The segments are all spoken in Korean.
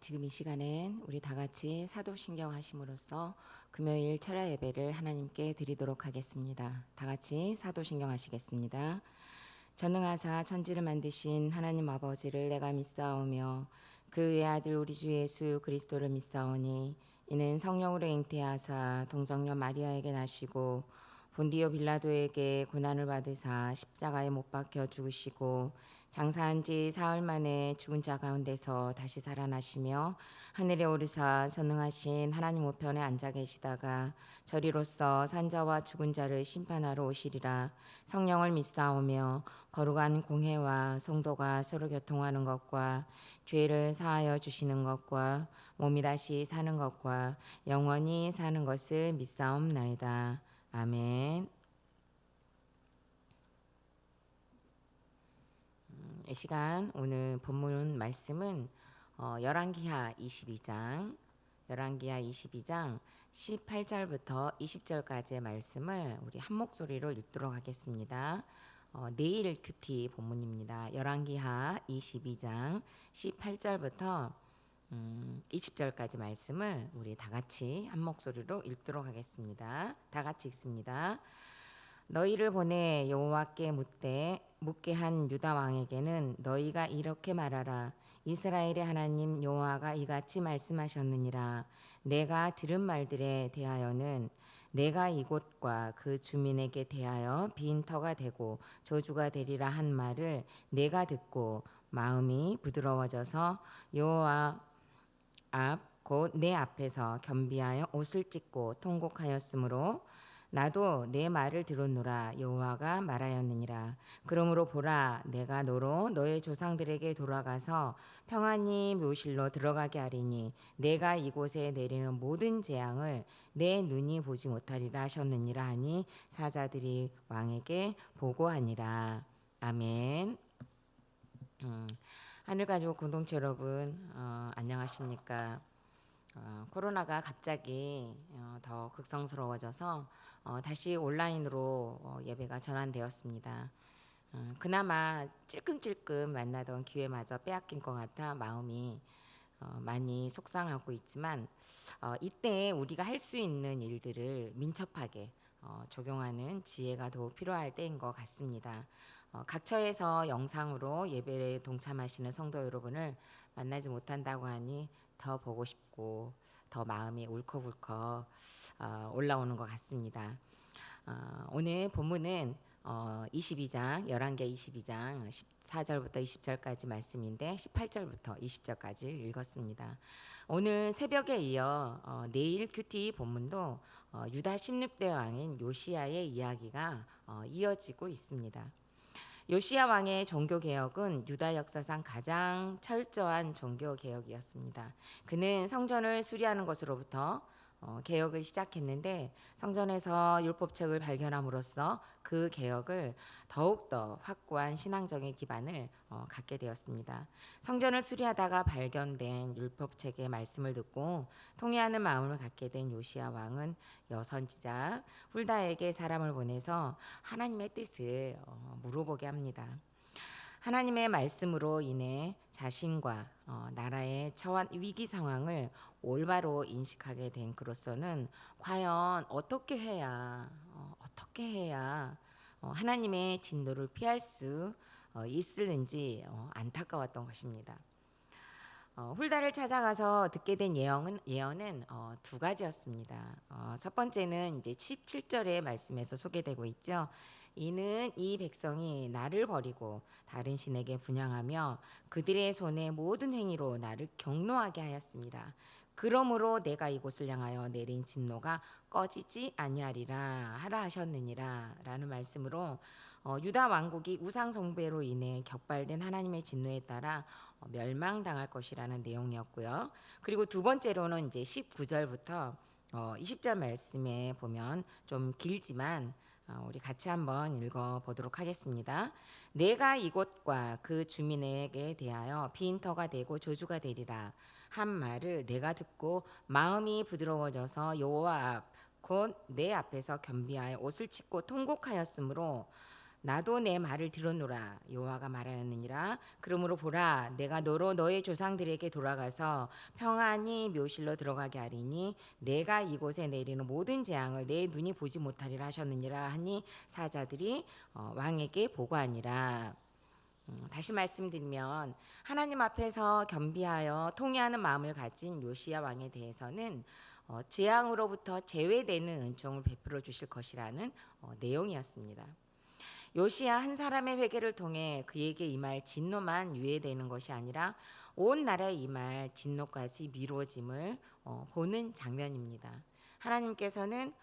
지금 이 시간엔 우리 다 같이 사도신경 하심으로써 금요일 철야 예배를 하나님께 드리도록 하겠습니다. 다 같이 사도신경 하시겠습니다. 전능하사 천지를 만드신 하나님 아버지를 내가 믿사오며 그 외아들 우리 주 예수 그리스도를 믿사오니 이는 성령으로 잉태하사 동정녀 마리아에게 나시고 본디오 빌라도에게 고난을 받으사 십자가에 못 박혀 죽으시고 장사한 지 사흘 만에 죽은 자 가운데서 다시 살아나시며 하늘에 오르사 전능하신 하나님 우편에 앉아 계시다가 저리로서 산자와 죽은 자를 심판하러 오시리라. 성령을 믿사오며 거룩한 공회와 성도가 서로 교통하는 것과 죄를 사하여 주시는 것과 몸이 다시 사는 것과 영원히 사는 것을 믿사옵나이다. 아멘. 이 시간 오늘 본문 말씀은 열왕기하 22장 18절부터 20절까지의 말씀을 우리 한 목소리로 읽도록 하겠습니다. 내일 큐티 본문입니다. 열왕기하 22장 18절부터 20절까지 말씀을 우리 다 같이 한 목소리로 읽도록 하겠습니다. 다 같이 읽습니다. 너희를 보내 여호와께 묻게 한 유다 왕에게는 너희가 이렇게 말하라. 이스라엘의 하나님 여호와가 이같이 말씀하셨느니라. 내가 들은 말들에 대하여는 내가 이곳과 그 주민에게 대하여 빈터가 되고 저주가 되리라 한 말을 내가 듣고 마음이 부드러워져서 여호와 앞 곧 내 앞에서 겸비하여 옷을 찢고 통곡하였으므로 나도 내 말을 들었노라. 여호와가 말하였느니라. 그러므로 보라, 내가 너로 너의 조상들에게 돌아가서 평안히 묘실로 들어가게 하리니 내가 이곳에 내리는 모든 재앙을 내 눈이 보지 못하리라 하셨느니라 하니 사자들이 왕에게 보고하니라. 아멘. 하늘가족 공동체 여러분, 안녕하십니까? 코로나가 갑자기 더 극성스러워져서 다시 온라인으로 예배가 전환되었습니다. 그나마 찔끔찔끔 만나던 기회마저 빼앗긴 것 같아 마음이 많이 속상하고 있지만 이때 우리가 할 수 있는 일들을 민첩하게 적용하는 지혜가 더욱 필요할 때인 것 같습니다. 각처에서 영상으로 예배에 동참하시는 성도 여러분을 만나지 못한다고 하니 더 보고 싶고 더 마음이 울컥울컥 올라오는 것 같습니다. 오늘 본문은 22장 11개 22장 14절부터 20절까지 말씀인데 18절부터 20절까지 읽었습니다. 오늘 새벽에 이어 내일 큐티 본문도 유다 16대 왕인 요시야의 이야기가 이어지고 있습니다. 요시야 왕의 종교 개혁은 유다 역사상 가장 철저한 종교 개혁이었습니다. 그는 성전을 수리하는 것으로부터 개혁을 시작했는데 성전에서 율법책을 발견함으로써 그 개혁을 더욱더 확고한 신앙적인 기반을 갖게 되었습니다. 성전을 수리하다가 발견된 율법책의 말씀을 듣고 통회하는 마음을 갖게 된 요시야 왕은 여선지자 훌다에게 사람을 보내서 하나님의 뜻을 물어보게 합니다. 하나님의 말씀으로 인해 자신과 나라의 처한 위기 상황을 올바로 인식하게 된 그로서는 과연 어떻게 해야 하나님의 진노를 피할 수 있을는지 안타까웠던 것입니다. 훌다를 찾아가서 듣게 된 예언은 두 가지였습니다. 첫 번째는 이제 17절의 말씀에서 소개되고 있죠. 이는 이 백성이 나를 버리고 다른 신에게 분향하며 그들의 손의 모든 행위로 나를 경노하게 하였습니다. 그러므로 내가 이곳을 향하여 내린 진노가 꺼지지 아니하리라 하라 하셨느니라 라는 말씀으로 유다 왕국이 우상 숭배로 인해 격발된 하나님의 진노에 따라 멸망당할 것이라는 내용이었고요. 그리고 두 번째로는 이제 19절부터 20절 말씀에 보면 좀 길지만 우리 같이 한번 읽어 보도록 하겠습니다. 내가 이곳과 그 주민에게 대하여 빈터가 되고 저주가 되리라 한 말을 내가 듣고 마음이 부드러워져서 여호와 앞 곧 내 앞에서 겸비하여 옷을 찢고 통곡하였으므로 나도 내 말을 들었노라 여호와가 말하였느니라. 그러므로 보라, 내가 너로 너의 조상들에게 돌아가서 평안히 묘실로 들어가게 하리니 내가 이곳에 내리는 모든 재앙을 내 눈이 보지 못하리라 하셨느니라 하니 사자들이 왕에게 보고하니라. 다시 말씀드리면 하나님 앞에서 겸비하여 통회하는 마음을 가진 요시야 왕에 대해서는 재앙으로부터 제외되는 은총을 베풀어 주실 것이라는 내용이었습니다. 요시야 한 사람의 회개를 통해 그에게 임할 진노만 유예되는 것이 아니라 온 나라에 임할 진노까지 미루어짐을 보는 장면입니다. 하나님께서는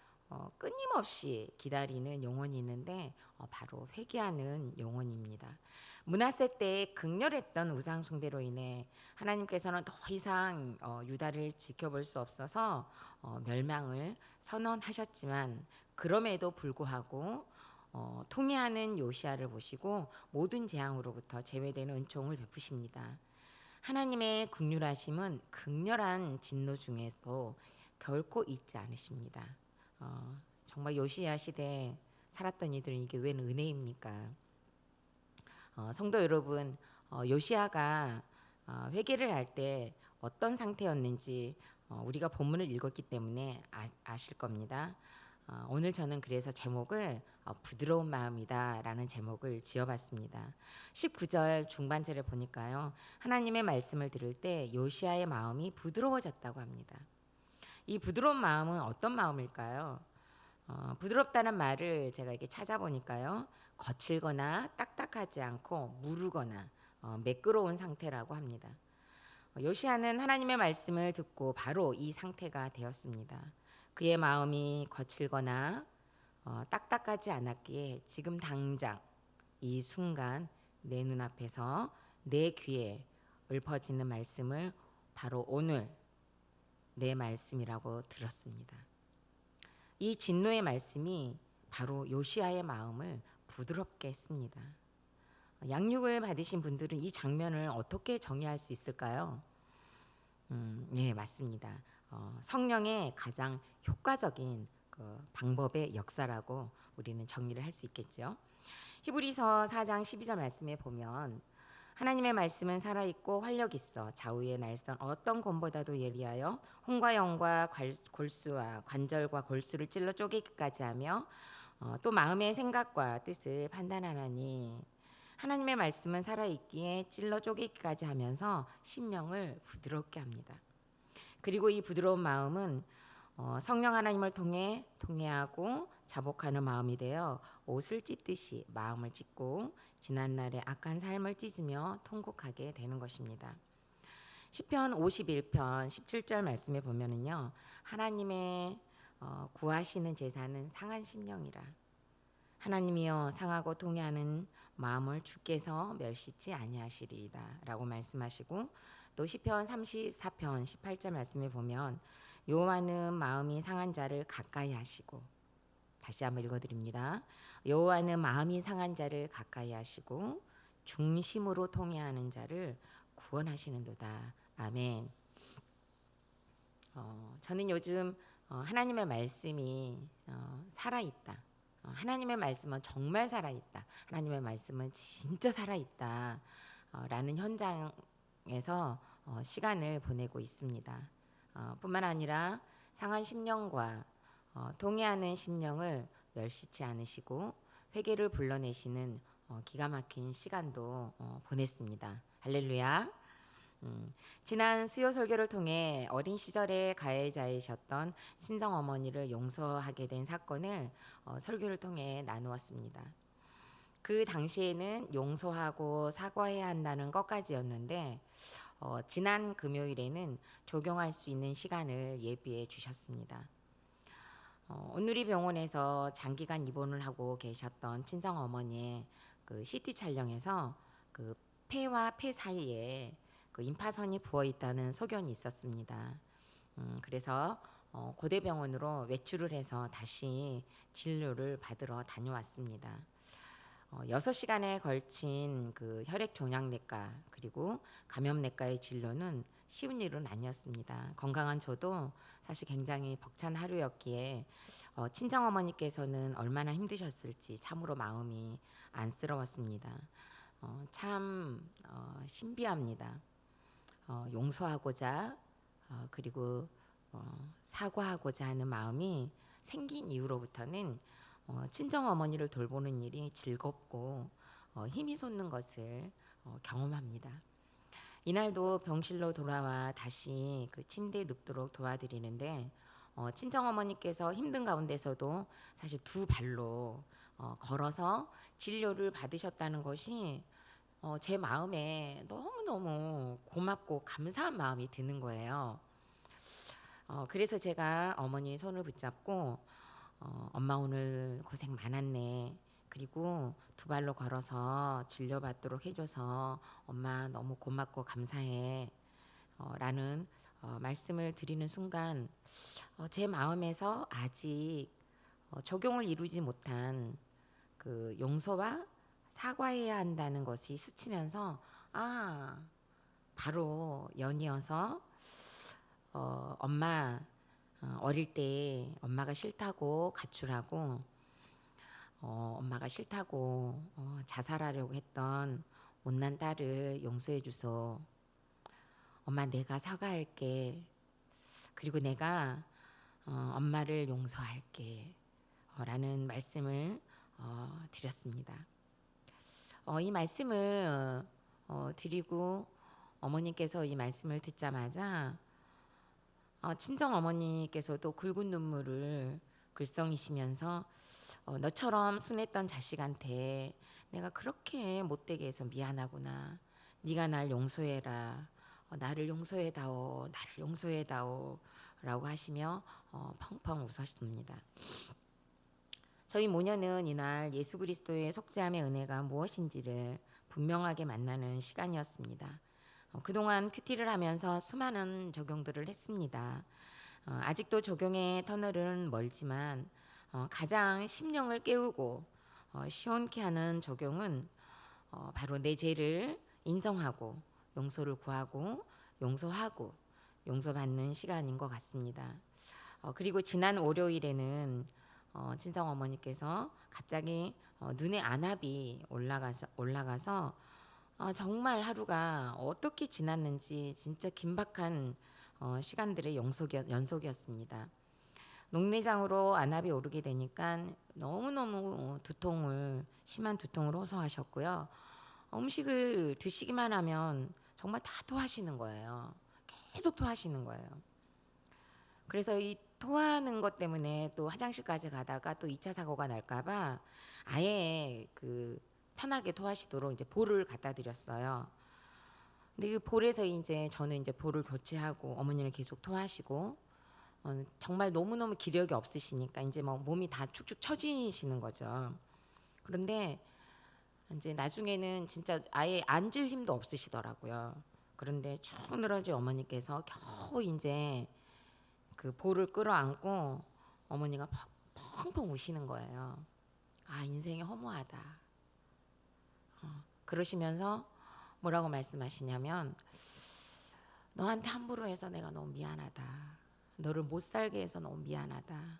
끊임없이 기다리는 영혼이 있는데 바로 회개하는 영혼입니다. 므낫세 때에 극렬했던 우상 숭배로 인해 하나님께서는 더 이상 유다를 지켜볼 수 없어서 멸망을 선언하셨지만 그럼에도 불구하고 통회하는 요시야를 보시고 모든 재앙으로부터 제외되는 은총을 베푸십니다. 하나님의 극률하심은 극렬한 진노 중에도 결코 잊지 않으십니다. 정말 요시야 시대에 살았던 이들은 이게 웬 은혜입니까? 성도 여러분, 요시야가 회개를 할 때 어떤 상태였는지 우리가 본문을 읽었기 때문에 아실 겁니다. 오늘 저는 그래서 제목을 부드러운 마음이다라는 제목을 지어봤습니다. 19절 중반절에 보니까요, 하나님의 말씀을 들을 때 요시야의 마음이 부드러워졌다고 합니다. 이 부드러운 마음은 어떤 마음일까요? 부드럽다는 말을 제가 이렇게 찾아보니까요, 거칠거나 딱딱하지 않고 무르거나 매끄러운 상태라고 합니다. 요시야는 하나님의 말씀을 듣고 바로 이 상태가 되었습니다. 그의 마음이 거칠거나 딱딱하지 않았기에 지금 당장 이 순간 내 눈앞에서 내 귀에 읊어지는 말씀을 바로 오늘 내 말씀이라고 들었습니다. 이 진노의 말씀이 바로 요시야의 마음을 부드럽게 했습니다. 양육을 받으신 분들은 이 장면을 어떻게 정의할 수 있을까요? 네, 맞습니다. 성령의 가장 효과적인 그 방법의 역사라고 우리는 정리를 할 수 있겠죠. 히브리서 4장 12절 말씀에 보면 하나님의 말씀은 살아있고 활력 있어 좌우의 날선 어떤 검보다도 예리하여 혼과 영과 골수와 관절과 골수를 찔러 쪼개기까지 하며 또 마음의 생각과 뜻을 판단하나니 하나님의 말씀은 살아있기에 찔러 쪼개기까지 하면서 심령을 부드럽게 합니다. 그리고 이 부드러운 마음은 성령 하나님을 통해 통회하고 자복하는 마음이 되어 옷을 찢듯이 마음을 찢고 지난날의 악한 삶을 찢으며 통곡하게 되는 것입니다. 시편 51편 17절 말씀에 보면은요, 하나님의 구하시는 제사는 상한 심령이라. 하나님이여 상하고 통회하는 마음을 주께서 멸시치 아니하시리이다라고 말씀하시고, 또 시편 34편 18절 말씀에 보면 여호와는 마음이 상한 자를 가까이 하시고, 다시 한번 읽어드립니다. 여호와는 마음이 상한 자를 가까이 하시고 중심으로 통회하는 자를 구원하시는도다. 아멘. 저는 요즘 하나님의 말씀이 살아있다. 하나님의 말씀은 정말 살아있다. 하나님의 말씀은 진짜 살아있다. 라는 현장에서 시간을 보내고 있습니다. 뿐만 아니라 상한 심령과 통회하는 심령을 멸시치 않으시고 회개를 불러내시는 기가 막힌 시간도 보냈습니다. 할렐루야. 지난 수요 설교를 통해 어린 시절에 가해자이셨던 친정 어머니를 용서하게 된 사건을 설교를 통해 나누었습니다. 그 당시에는 용서하고 사과해야 한다는 것까지였는데 지난 금요일에는 적용할 수 있는 시간을 예비해 주셨습니다. 온누리 병원에서 장기간 입원을 하고 계셨던 친정 어머니의 그 CT 촬영에서 그 폐와 폐 사이에 그 임파선이 부어 있다는 소견이 있었습니다. 그래서 고대병원으로 외출을 해서 다시 진료를 받으러 다녀왔습니다. 6시간에 걸친 그 혈액종양내과 그리고 감염내과의 진료는 쉬운 일은 아니었습니다. 건강한 저도 사실 굉장히 벅찬 하루였기에 친정 어머니께서는 얼마나 힘드셨을지 참으로 마음이 안쓰러웠습니다. 참 신비합니다. 용서하고자 그리고 사과하고자 하는 마음이 생긴 이후로부터는 친정 어머니를 돌보는 일이 즐겁고 힘이 솟는 것을 경험합니다. 이날도 병실로 돌아와 다시 그 침대에 눕도록 도와드리는데 친정 어머니께서 힘든 가운데서도 사실 두 발로 걸어서 진료를 받으셨다는 것이 제 마음에 너무너무 고맙고 감사한 마음이 드는 거예요. 그래서 제가 어머니 손을 붙잡고 엄마 오늘 고생 많았네. 그리고 두 발로 걸어서 진료받도록 해줘서 엄마 너무 고맙고 감사해. 라는 말씀을 드리는 순간 제 마음에서 아직 적용을 이루지 못한 그 용서와 사과해야 한다는 것이 스치면서 바로 연이어서 엄마 어릴 때 엄마가 싫다고 가출하고 엄마가 싫다고 자살하려고 했던 못난 딸을 용서해 주소. 엄마 내가 사과할게. 그리고 내가 엄마를 용서할게. 라는 말씀을 드렸습니다. 이 말씀을 드리고 어머니께서 이 말씀을 듣자마자 친정 어머니께서도 굵은 눈물을 글썽이시면서 너처럼 순했던 자식한테 내가 그렇게 못되게 해서 미안하구나. 네가 날 용서해라. 나를 용서해다오. 나를 용서해다오. 라고 하시며 펑펑 웃으십니다. 저희 모녀는 이날 예수 그리스도의 속죄함의 은혜가 무엇인지를 분명하게 만나는 시간이었습니다. 그동안 큐티를 하면서 수많은 적용들을 했습니다. 아직도 적용의 터널은 멀지만 가장 심령을 깨우고 시원케 하는 적용은 바로 내 죄를 인정하고 용서를 구하고 용서하고 용서받는 시간인 것 같습니다. 그리고 지난 월요일에는 친정 어머니께서 갑자기 눈에 안압이 올라가서 정말 하루가 어떻게 지났는지 진짜 긴박한 시간들의 연속이었습니다. 녹내장으로 안압이 오르게 되니까 너무너무 심한 두통을 호소하셨고요. 음식을 드시기만 하면 정말 다 토하시는 거예요. 계속 토하시는 거예요. 그래서 이 토하는 것 때문에 또 화장실까지 가다가 또 2차 사고가 날까봐 아예 그 편하게 토하시도록 이제 볼을 갖다 드렸어요. 근데 그 볼에서 이제 저는 이제 볼을 교체하고 어머니는 계속 토하시고 정말 너무너무 기력이 없으시니까 이제 뭐 몸이 다 축축 처지시는 거죠. 그런데 이제 나중에는 진짜 아예 앉을 힘도 없으시더라고요. 그런데 쭉 늘어진 어머니께서 겨우 이제 그 볼을 끌어안고 어머니가 펑펑 우시는 거예요. 인생이 허무하다. 그러시면서 뭐라고 말씀하시냐면 너한테 함부로 해서 내가 너무 미안하다. 너를 못 살게 해서 너무 미안하다.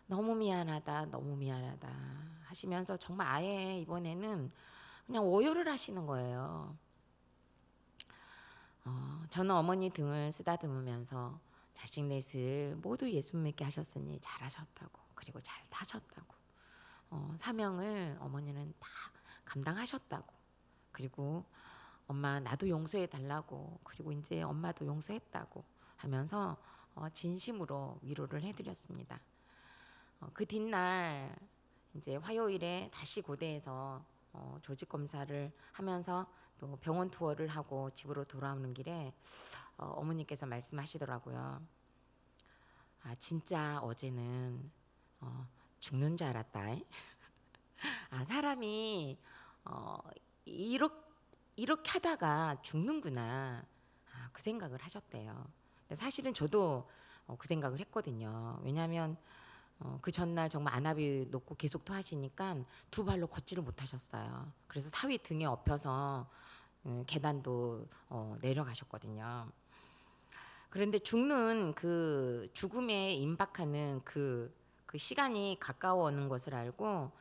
너무 미안하다. 너무 미안하다. 하시면서 정말 아예 이번에는 그냥 오열을 하시는 거예요. 저는 어머니 등을 쓰다듬으면서 자식 넷을 모두 예수 믿게 하셨으니 잘하셨다고 그리고 잘 타셨다고 사명을 어머니는 다 감당하셨다고 그리고 엄마 나도 용서해 달라고 그리고 이제 엄마도 용서했다고 하면서 진심으로 위로를 해드렸습니다. 그 뒷날 이제 화요일에 다시 고대에서 조직 검사를 하면서 또 병원 투어를 하고 집으로 돌아오는 길에 어머니께서 말씀하시더라고요. 진짜 어제는 죽는 줄 알았다. 사람이 이렇게 하다가 죽는구나. 그 생각을 하셨대요. 근데 사실은 저도 그 생각을 했거든요. 왜냐하면 그 전날 정말 안압이 높고 계속 토하시니까 두 발로 걷지를 못하셨어요. 그래서 사위 등에 엎여서 계단도 내려가셨거든요. 그런데 죽는 그 죽음에 임박하는 그 시간이 가까워오는 것을 알고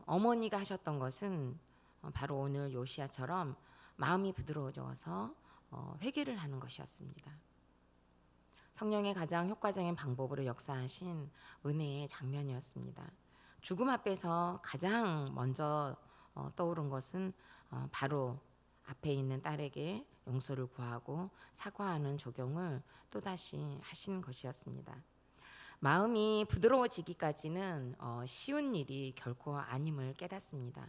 어머니가 하셨던 것은 바로 오늘 요시야처럼 마음이 부드러워져서 회개를 하는 것이었습니다. 성령의 가장 효과적인 방법으로 역사하신 은혜의 장면이었습니다. 죽음 앞에서 가장 먼저 떠오른 것은 바로 앞에 있는 딸에게 용서를 구하고 사과하는 조경을 또다시 하신 것이었습니다. 마음이 부드러워지기까지는 쉬운 일이 결코 아님을 깨닫습니다.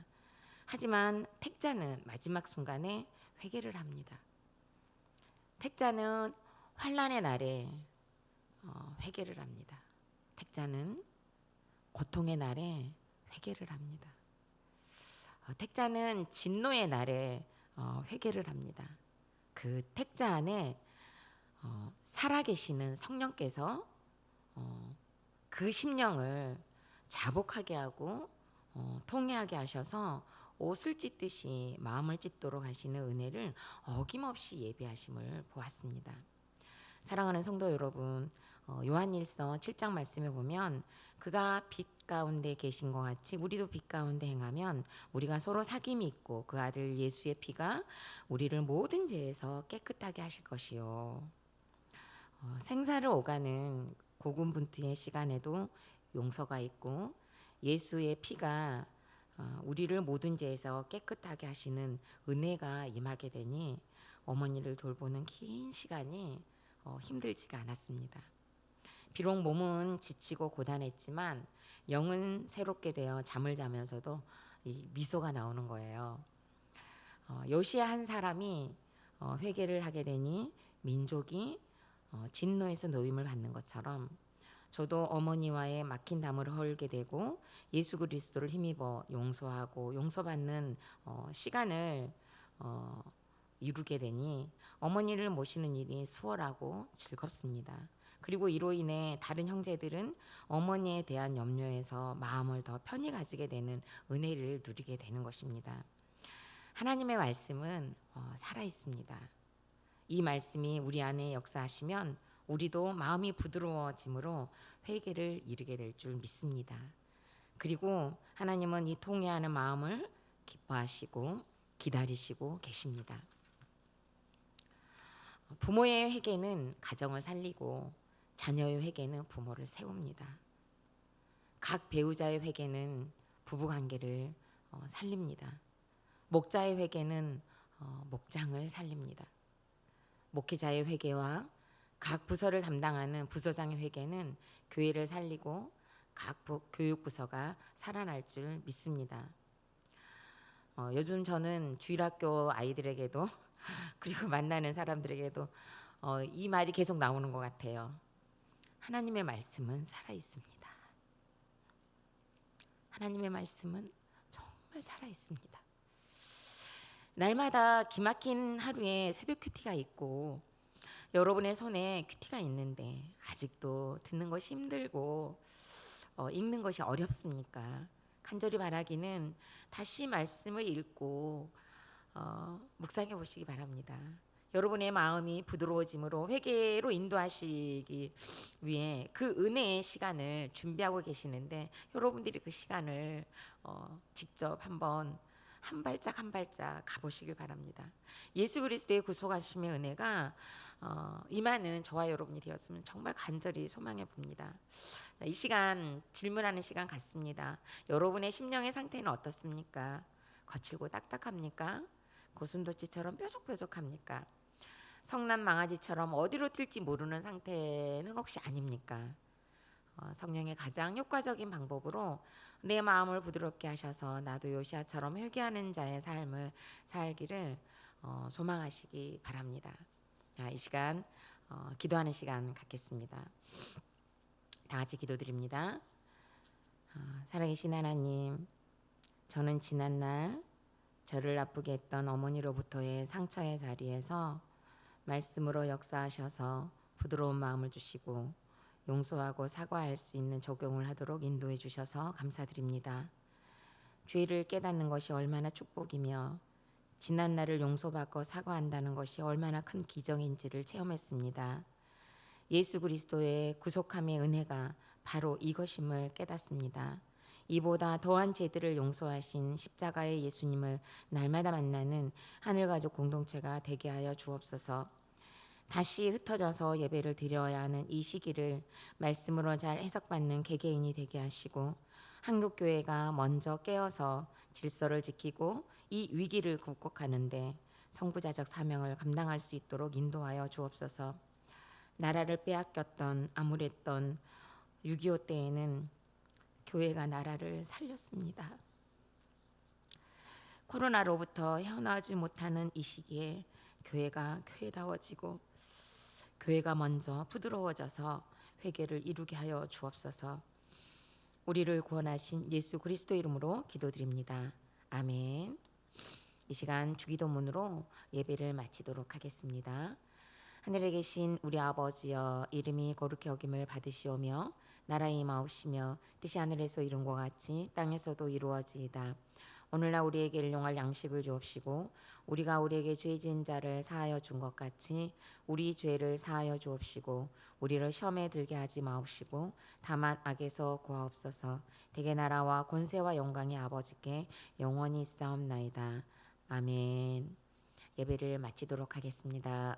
하지만 택자는 마지막 순간에 회개를 합니다. 택자는 환난의 날에 회개를 합니다. 택자는 고통의 날에 회개를 합니다. 택자는 진노의 날에 회개를 합니다. 그 택자 안에 살아계시는 성령께서 그 심령을 자복하게 하고 통회하게 하셔서 옷을 찢듯이 마음을 찢도록 하시는 은혜를 어김없이 예비하심을 보았습니다. 사랑하는 성도 여러분, 요한일서 7장 말씀에 보면 그가 빛 가운데 계신 것 같이 우리도 빛 가운데 행하면 우리가 서로 사귐이 있고 그 아들 예수의 피가 우리를 모든 죄에서 깨끗하게 하실 것이요. 생사를 오가는 고군분투의 시간에도 용서가 있고 예수의 피가 우리를 모든 죄에서 깨끗하게 하시는 은혜가 임하게 되니 어머니를 돌보는 긴 시간이 힘들지가 않았습니다. 비록 몸은 지치고 고단했지만 영은 새롭게 되어 잠을 자면서도 이 미소가 나오는 거예요. 요시야 한 사람이 회개를 하게 되니 민족이 진노에서 노임을 받는 것처럼 저도 어머니와의 막힌 담을 헐게 되고 예수 그리스도를 힘입어 용서하고 용서받는 시간을 이루게 되니 어머니를 모시는 일이 수월하고 즐겁습니다. 그리고 이로 인해 다른 형제들은 어머니에 대한 염려에서 마음을 더 편히 가지게 되는 은혜를 누리게 되는 것입니다. 하나님의 말씀은 살아 있습니다. 이 말씀이 우리 안에 역사하시면 우리도 마음이 부드러워짐으로 회개를 이루게 될 줄 믿습니다. 그리고 하나님은 이 통회하는 마음을 기뻐하시고 기다리시고 계십니다. 부모의 회개는 가정을 살리고 자녀의 회개는 부모를 세웁니다. 각 배우자의 회개는 부부관계를 살립니다. 목자의 회개는 목장을 살립니다. 목회자의 회개와 각 부서를 담당하는 부서장의 회개는 교회를 살리고 각 교육부서가 살아날 줄 믿습니다. 요즘 저는 주일학교 아이들에게도 그리고 만나는 사람들에게도 이 말이 계속 나오는 것 같아요. 하나님의 말씀은 살아 있습니다. 하나님의 말씀은 정말 살아 있습니다. 날마다 기막힌 하루에 새벽 큐티가 있고 여러분의 손에 큐티가 있는데 아직도 듣는 것이 힘들고 읽는 것이 어렵습니까? 간절히 바라기는 다시 말씀을 읽고 묵상해 보시기 바랍니다. 여러분의 마음이 부드러워짐으로 회개로 인도하시기 위해 그 은혜의 시간을 준비하고 계시는데 여러분들이 그 시간을 직접 한번 한 발짝 한 발짝 가보시길 바랍니다. 예수 그리스도의 구속하심의 은혜가 임하는 저와 여러분이 되었으면 정말 간절히 소망해 봅니다. 이 시간 질문하는 시간 같습니다. 여러분의 심령의 상태는 어떻습니까? 거칠고 딱딱합니까? 고슴도치처럼 뾰족뾰족합니까? 성난 망아지처럼 어디로 튈지 모르는 상태는 혹시 아닙니까? 성령의 가장 효과적인 방법으로 내 마음을 부드럽게 하셔서 나도 요시야처럼 회개하는 자의 삶을 살기를 소망하시기 바랍니다. 이 시간 기도하는 시간 갖겠습니다. 다 같이 기도드립니다. 살아계신 하나님, 저는 지난날 저를 아프게 했던 어머니로부터의 상처의 자리에서 말씀으로 역사하셔서 부드러운 마음을 주시고 용서하고 사과할 수 있는 적용을 하도록 인도해 주셔서 감사드립니다. 죄를 깨닫는 것이 얼마나 축복이며 지난 날을 용서받고 사과한다는 것이 얼마나 큰 기적인지를 체험했습니다. 예수 그리스도의 구속함의 은혜가 바로 이것임을 깨닫습니다. 이보다 더한 죄들을 용서하신 십자가의 예수님을 날마다 만나는 하늘가족 공동체가 되게 하여 주옵소서. 다시 흩어져서 예배를 드려야 하는 이 시기를 말씀으로 잘 해석받는 개개인이 되게 하시고, 한국교회가 먼저 깨어서 질서를 지키고 이 위기를 극복하는데 선구자적 사명을 감당할 수 있도록 인도하여 주옵소서. 나라를 빼앗겼던 암울했던 6.25 때에는 교회가 나라를 살렸습니다. 코로나로부터 헤어나오지 못하는 이 시기에 교회가 교회다워지고 교회가 먼저 부드러워져서 회개를 이루게 하여 주옵소서. 우리를 구원하신 예수 그리스도 이름으로 기도드립니다. 아멘. 이 시간 주기도문으로 예배를 마치도록 하겠습니다. 하늘에 계신 우리 아버지여, 이름이 거룩히 여김을 받으시오며 나라의 임하옵시며 뜻이 하늘에서 이룬 것 같이 땅에서도 이루어지이다. 오늘날 우리에게 일용할 양식을 주옵시고 우리가 우리에게 죄 지은 자를 사하여 준 것 같이 우리 죄를 사하여 주옵시고 우리를 시험에 들게 하지 마옵시고 다만 악에서 구하옵소서. 대개 나라와 권세와 영광이 아버지께 영원히 있사옵나이다. 아멘. 예배를 마치도록 하겠습니다.